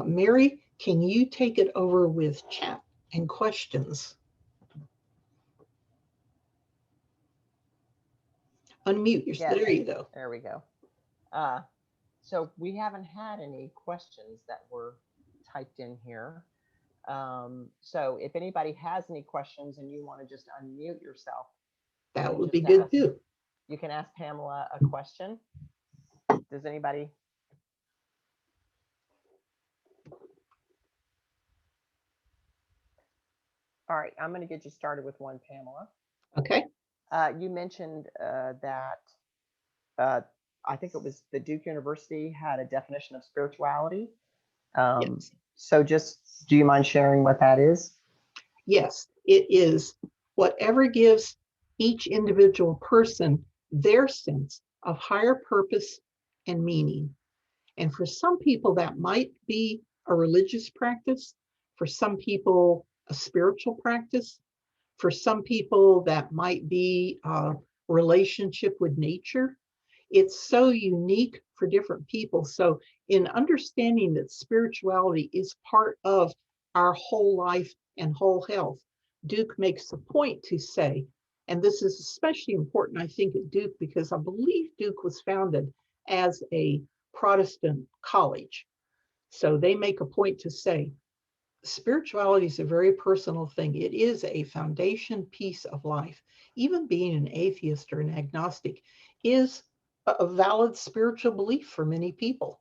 Mary, can you take it over with chat and questions? Unmute yourself. Yes, There you go. there we go. So we haven't had any questions that were typed in here. So if anybody has any questions and you want to just unmute yourself, That would be good too. You can ask Pamela a question. Does anybody? All right, I'm going to get you started with one, Pamela. Okay. You mentioned that I think it was the Duke University had a definition of spirituality. Um, Yes. so just, do you mind sharing what that is? Yes, it is whatever gives each individual person their sense of higher purpose and meaning. And for some people, that might be a religious practice. For some people, a spiritual practice. For some people, that might be a relationship with nature. It's so unique for different people. So, in understanding that spirituality is part of our whole life and whole health, Duke makes a point to say, and this is especially important, I think, at Duke, because I believe Duke was founded as a Protestant college. So they make a point to say spirituality is a very personal thing. It is a foundation piece of life. Even being an atheist or an agnostic is a valid spiritual belief for many people.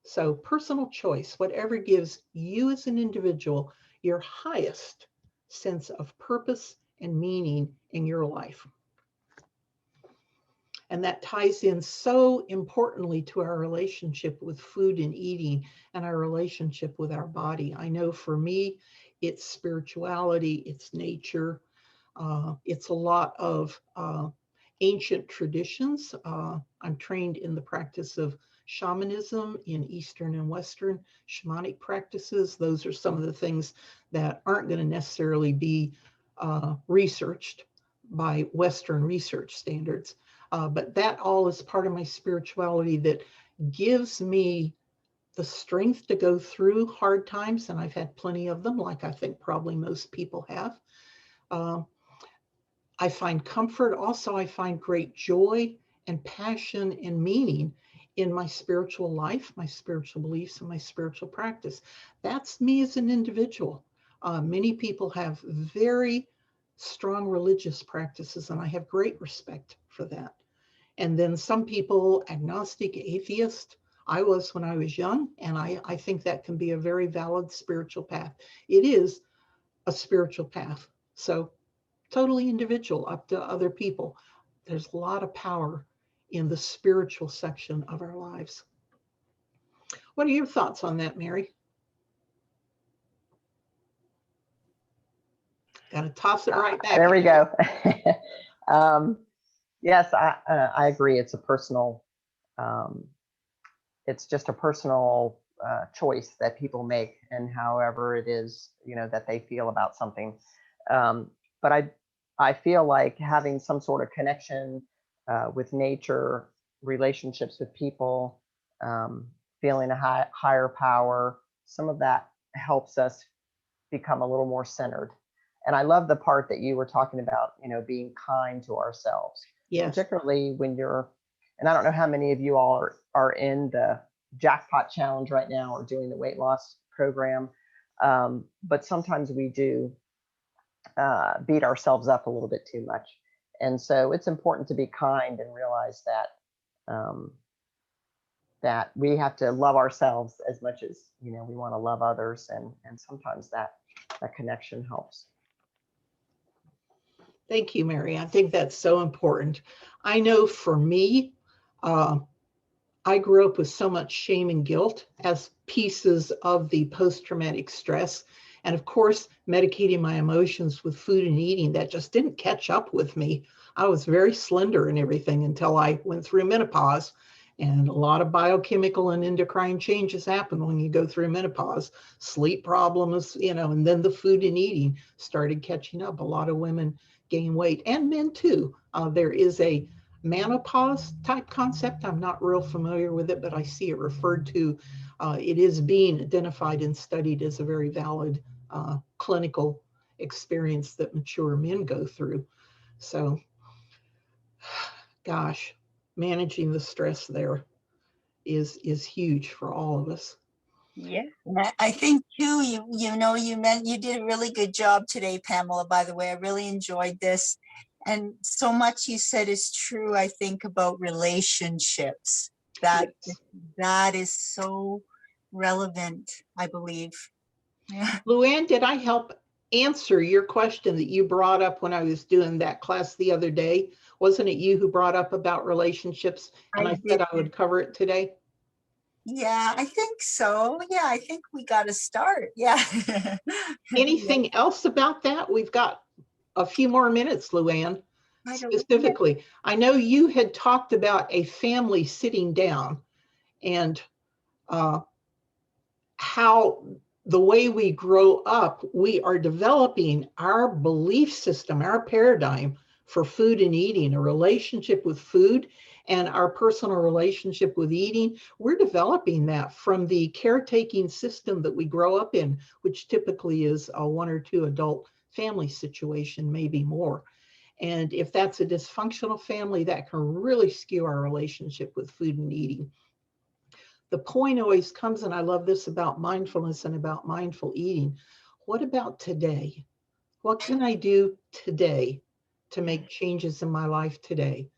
So, personal choice, whatever gives you as an individual your highest sense of purpose and meaning in your life. And that ties in so importantly to our relationship with food and eating and our relationship with our body. I know for me, it's spirituality, it's nature, it's a lot of ancient traditions. I'm trained in the practice of shamanism in Eastern and Western shamanic practices. Those are some of the things that aren't going to necessarily be researched by Western research standards. But that all is part of my spirituality that gives me the strength to go through hard times. And I've had plenty of them, like I think probably most people have. Uh, I find comfort. Also, I find great joy and passion and meaning in my spiritual life, my spiritual beliefs, and my spiritual practice. That's me as an individual. Many people have very strong religious practices, and I have great respect for that. And then some people, agnostic, atheist, I was when I was young, and I think that can be a very valid spiritual path. It is a spiritual path. So totally individual, up to other people. There's a lot of power in the spiritual section of our lives. What are your thoughts on that, Mary? Got to toss it right back. There we go. um, yes, I agree. It's a personal, um, it's just a personal choice that people make, and however it is, that they feel about something. But I feel like having some sort of connection with nature, relationships with people, feeling a higher power, some of that helps us become a little more centered. And I love the part that you were talking about, being kind to ourselves, Yes. particularly when you're, and I don't know how many of you all are in the jackpot challenge right now or doing the weight loss program. But sometimes we do beat ourselves up a little bit too much. And so it's important to be kind and realize that we have to love ourselves as much as, we want to love others. And sometimes that connection helps. Thank you, Mary. I think that's so important. I know for me, I grew up with so much shame and guilt as pieces of the post-traumatic stress. And of course, medicating my emotions with food and eating, that just didn't catch up with me. I was very slender and everything until I went through menopause. And a lot of biochemical and endocrine changes happen when you go through menopause. Sleep problems, and then the food and eating started catching up. A lot of women gain weight, and men too. There is a menopause type concept. I'm not real familiar with it, but I see it referred to. It is being identified and studied as a very valid clinical experience that mature men go through. So, gosh, managing the stress there is huge for all of us. Yeah, I think too, you did a really good job today, Pamela, by the way. I really enjoyed this. And so much you said is true, I think, about relationships. That Yes. that is so relevant, I believe. Yeah. Luann, did I help answer your question that you brought up when I was doing that class the other day. Wasn't it you who brought up about relationships? And I I did. said I would cover it today. Yeah, I think so. Yeah, I think we got to start. Yeah. Anything else about that? We've got a few more minutes, Luann. I don't, Specifically, I know you had talked about a family sitting down and how the way we grow up, we are developing our belief system, our paradigm for food and eating, a relationship with food and our personal relationship with eating. We're developing that from the caretaking system that we grow up in, which typically is a 1 or 2 adult family situation, maybe more. And if that's a dysfunctional family, that can really skew our relationship with food and eating. The point always comes, and I love this about mindfulness and about mindful eating. What about today? What can I do today to make changes in my life today?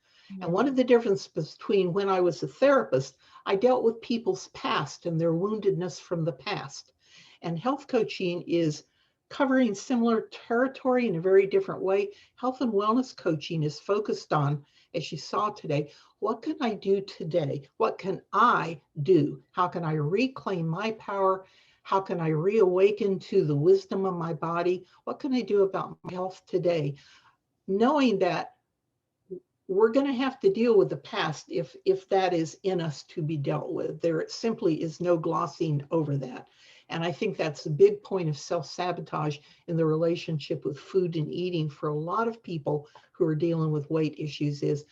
And one of the differences between when I was a therapist, I dealt with people's past and their woundedness from the past. And health coaching is covering similar territory in a very different way. Health and wellness coaching is focused on, as you saw today, what can I do today? What can I do? How can I reclaim my power? How can I reawaken to the wisdom of my body? What can I do about my health today? Knowing that we're going to have to deal with the past if that is in us to be dealt with. There simply is no glossing over that. And I think that's a big point of self-sabotage in the relationship with food and eating for a lot of people who are dealing with weight issues, is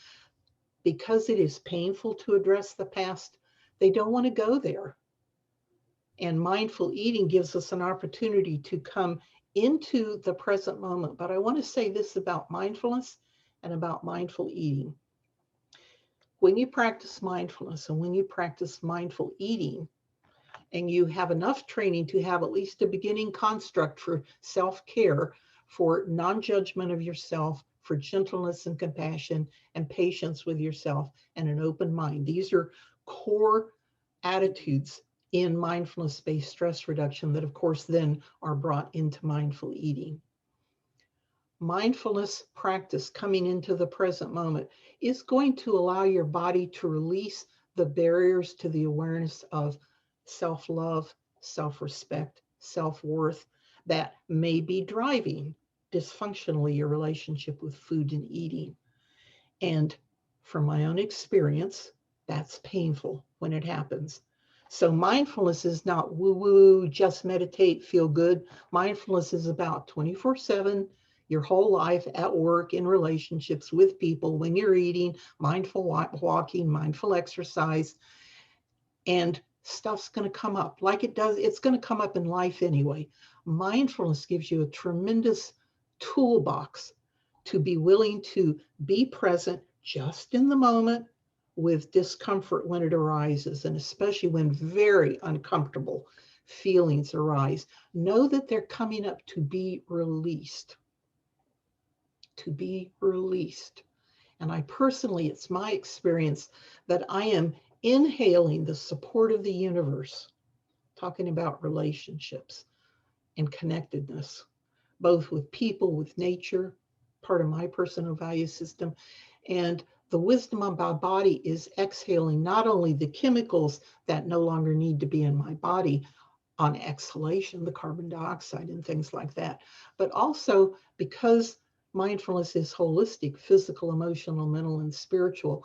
because it is painful to address the past, they don't want to go there. And mindful eating gives us an opportunity to come into the present moment. But I want to say this about mindfulness and about mindful eating. When you practice mindfulness and when you practice mindful eating, and you have enough training to have at least a beginning construct for self-care, for non-judgment of yourself, for gentleness and compassion and patience with yourself, and an open mind. These are core attitudes in mindfulness-based stress reduction that, of course, then are brought into mindful eating. Mindfulness practice, coming into the present moment, is going to allow your body to release the barriers to the awareness of self-love, self-respect, self-worth that may be driving dysfunctionally your relationship with food and eating. And from my own experience, that's painful when it happens. So mindfulness is not woo-woo, just meditate, feel good. Mindfulness is about 24/7, your whole life, at work, in relationships with people, when you're eating, mindful walking, mindful exercise, and stuff's going to come up like it does. It's going to come up in life anyway. Mindfulness gives you a tremendous toolbox to be willing to be present just in the moment with discomfort when it arises, and especially when very uncomfortable feelings arise. Know that they're coming up to be released. To be released. And I personally, it's my experience that I am inhaling the support of the universe, talking about relationships and connectedness, both with people, with nature, part of my personal value system. And the wisdom of my body is exhaling not only the chemicals that no longer need to be in my body on exhalation, the carbon dioxide and things like that, but also because mindfulness is holistic, physical, emotional, mental, and spiritual.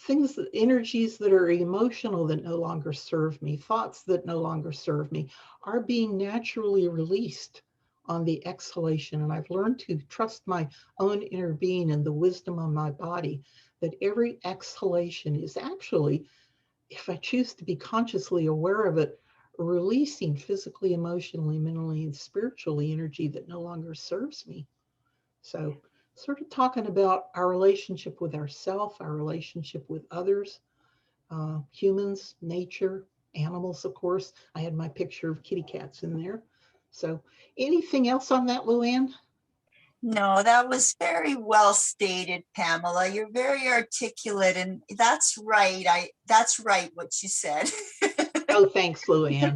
Things, energies that are emotional that no longer serve me, thoughts that no longer serve me, are being naturally released on the exhalation. And I've learned to trust my own inner being and the wisdom of my body, that every exhalation is actually, if I choose to be consciously aware of it, releasing physically, emotionally, mentally, and spiritually energy that no longer serves me. So sort of talking about our relationship with ourselves, our relationship with others, humans, nature, animals, of course. I had my picture of kitty cats in there. So anything else on that, Luann? No, that was very well stated, Pamela. You're very articulate, and that's right. That's right what you said. Oh, thanks, Luann.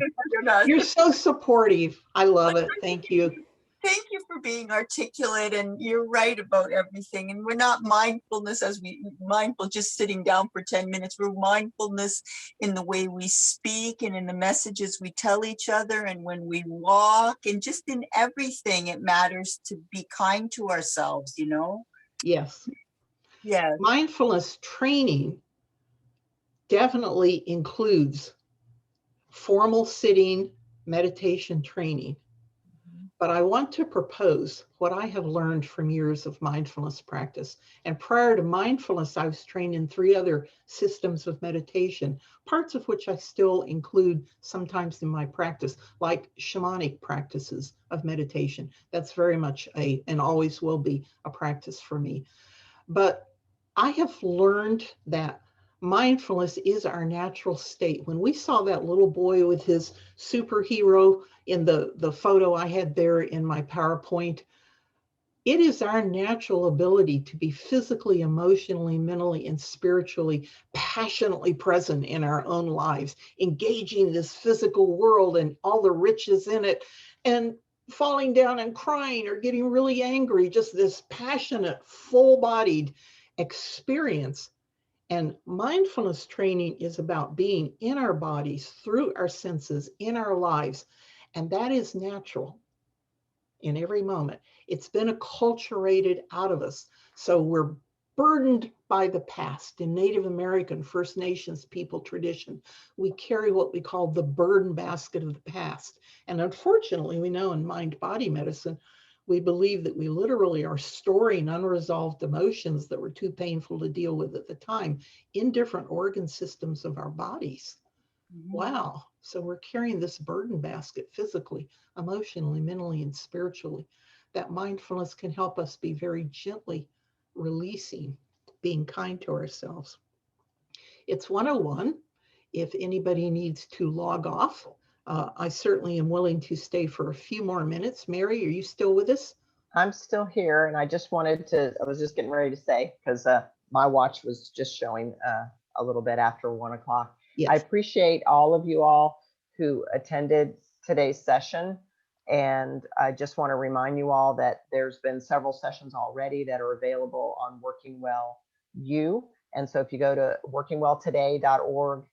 You're so supportive. I love it. Thank you. Thank you for being articulate, and you're right about everything. And we're not mindfulness as we mindful just sitting down for 10 minutes. We're mindfulness in the way we speak and in the messages we tell each other and when we walk and just in everything. It matters to be kind to ourselves, you know? Yes. Yeah. Mindfulness training definitely includes formal sitting meditation training. But I want to propose what I have learned from years of mindfulness practice. And prior to mindfulness, I was trained in 3 other systems of meditation, parts of which I still include sometimes in my practice, like shamanic practices of meditation. That's very much and always will be a practice for me. But I have learned that mindfulness is our natural state. When we saw that little boy with his superhero in the photo I had there in my PowerPoint, it is our natural ability to be physically, emotionally, mentally, and spiritually passionately present in our own lives, engaging this physical world and all the riches in it, and falling down and crying or getting really angry, just this passionate, full-bodied experience. And mindfulness training is about being in our bodies, through our senses, in our lives. And that is natural in every moment. It's been acculturated out of us. So we're burdened by the past. In Native American, First Nations people tradition, we carry what we call the burden basket of the past. And unfortunately, we know in mind-body medicine, we believe that we literally are storing unresolved emotions that were too painful to deal with at the time in different organ systems of our bodies. Wow. So we're carrying this burden basket physically, emotionally, mentally, and spiritually. That mindfulness can help us be very gently releasing, being kind to ourselves. It's 101. If anybody needs to log off, I certainly am willing to stay for a few more minutes. Mary, are you still with us? I'm still here, and I just wanted to, I was just getting ready to say, because my watch was just showing a little bit after 1 o'clock. I Yes. appreciate all of you all who attended today's session. And I just want to remind you all that there's been several sessions already that are available on Working Well U. And so if you go to workingwelltoday.org,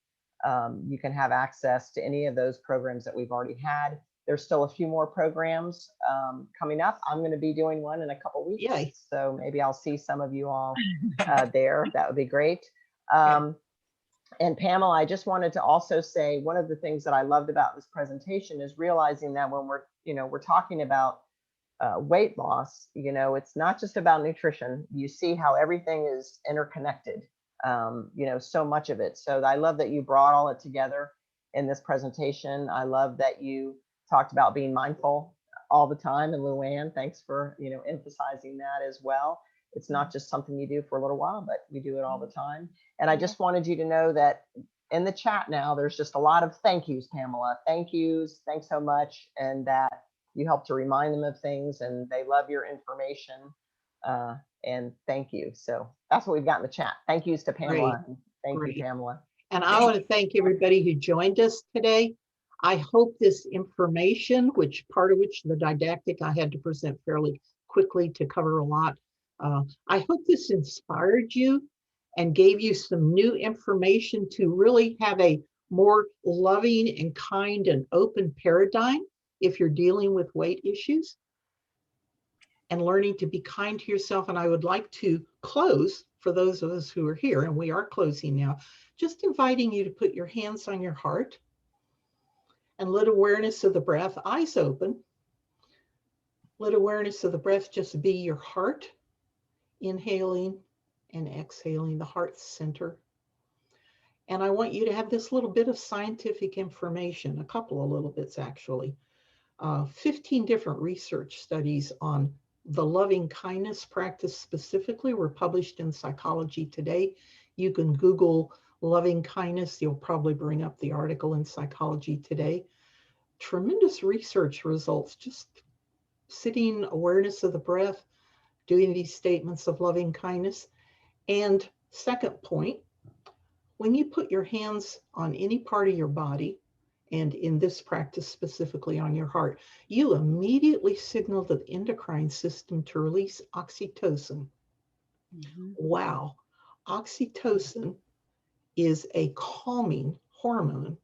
you can have access to any of those programs that we've already had. There's still a few more programs coming up. I'm going to be doing one in a couple weeks. Yay. So maybe I'll see some of you all there. That would be great. And Pamela, I just wanted to also say one of the things that I loved about this presentation is realizing that when we're talking about weight loss, it's not just about nutrition. You see how everything is interconnected, so much of it. So I love that you brought all it together in this presentation. I love that you talked about being mindful all the time. And Luann, thanks for, emphasizing that as well. It's not just something you do for a little while, but we do it all the time. And I just wanted you to know that in the chat now, there's just a lot of thank yous, Pamela. Thank yous. Thanks so much. And that you help to remind them of things and they love your information. And thank you. So that's what we've got in the chat. Thank yous to Pamela. Thank you, Pamela. And I want to thank everybody who joined us today. I hope this information, part of which the didactic I had to present fairly quickly to cover a lot. I hope this inspired you and gave you some new information to really have a more loving and kind and open paradigm if you're dealing with weight issues and learning to be kind to yourself. And I would like to close, for those of us who are here, and we are closing now, just inviting you to put your hands on your heart and let awareness of the breath, eyes open. Let awareness of the breath just be your heart, inhaling and exhaling, the heart center. And I want you to have this little bit of scientific information, a couple of little bits actually. 15 different research studies on the loving kindness practice specifically were published in Psychology Today. You can Google loving kindness. You'll probably bring up the article in Psychology Today. Tremendous research results, just sitting, awareness of the breath, doing these statements of loving kindness. And second point, when you put your hands on any part of your body and in this practice specifically on your heart, you immediately signal the endocrine system to release oxytocin. Wow. Oxytocin is a calming hormone.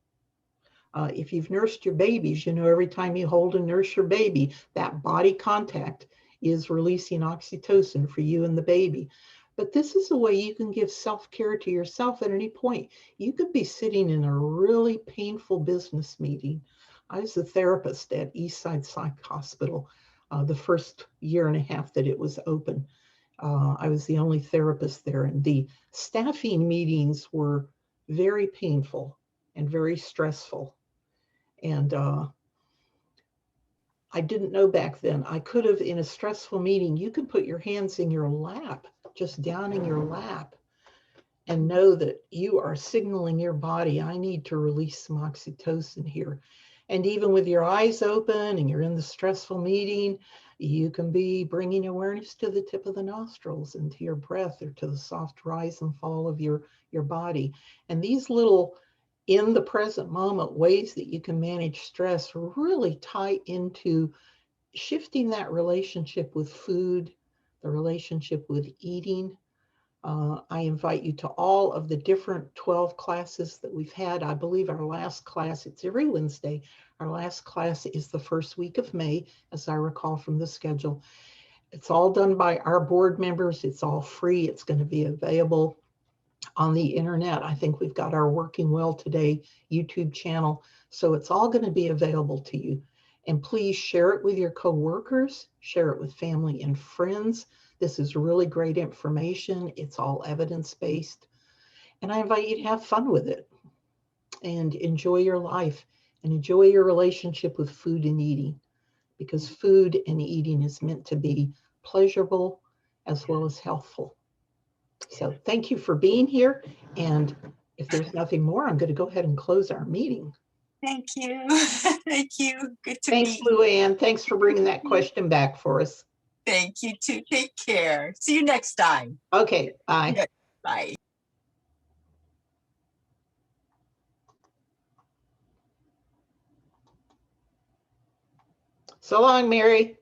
If you've nursed your babies, you know every time you hold and nurse your baby, that body contact is releasing oxytocin for you and the baby. But this is a way you can give self-care to yourself at any point. You could be sitting in a really painful business meeting. I was a therapist at Eastside Psych Hospital the first year and a half that it was open. I was the only therapist there, and the staffing meetings were very painful and very stressful. And I didn't know back then. I could have, in a stressful meeting, you could put your hands in your lap, just down in your lap, and know that you are signaling your body, I need to release some oxytocin here. And even with your eyes open and you're in the stressful meeting, you can be bringing awareness to the tip of the nostrils and to your breath, or to the soft rise and fall of your body. And these little in the present moment ways that you can manage stress really tie into shifting that relationship with food, the relationship with eating. I invite you to all of the different 12 classes that we've had. I believe our last class, it's every Wednesday. Our last class is the first week of May, as I recall from the schedule. It's all done by our board members. It's all free. It's going to be available on the internet. I think we've got our Working Well Today YouTube channel. So it's all going to be available to you. And please share it with your coworkers, share it with family and friends. This is really great information. It's all evidence-based. And I invite you to have fun with it and enjoy your life and enjoy your relationship with food and eating, because food and eating is meant to be pleasurable as well as healthful. So thank you for being here. And if there's nothing more, I'm going to go ahead and close our meeting. Thank you. Thank you. Good to Thanks, meet Lou you. Ann. Thanks for bringing that question back for us. Thank you too. Take care. See you next time. Okay, bye. Yeah, bye. So long, Mary.